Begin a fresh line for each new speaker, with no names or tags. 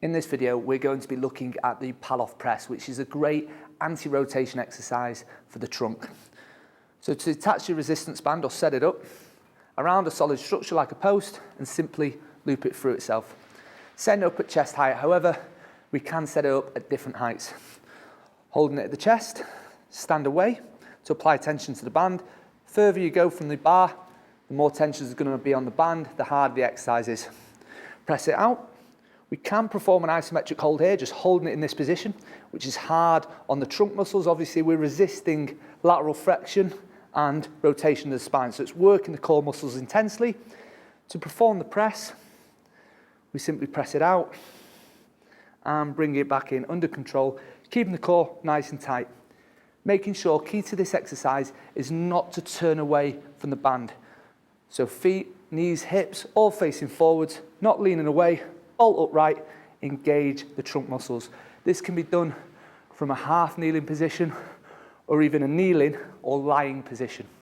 In this video, we're going to be looking at the Paloff Press, which is a great anti-rotation exercise for the trunk. So to attach your resistance band or set it up around a solid structure like a post and simply loop it through itself. Setting it up at chest height, however, we can set it up at different heights. Holding it at the chest, stand away to apply tension to the band. The further you go from the bar, the more tension is going to be on the band, the harder the exercise is. Press it out. We can perform an isometric hold here, just holding it in this position, which is hard on the trunk muscles. Obviously, we're resisting lateral flexion and rotation of the spine, so it's working the core muscles intensely. To perform the press, we simply press it out and bring it back in under control, keeping the core nice and tight. Making sure, key to this exercise is not to turn away from the band. So feet, knees, hips, all facing forwards, not leaning away, bolt upright, engage the trunk muscles. This can be done from a half kneeling position or even a kneeling or lying position.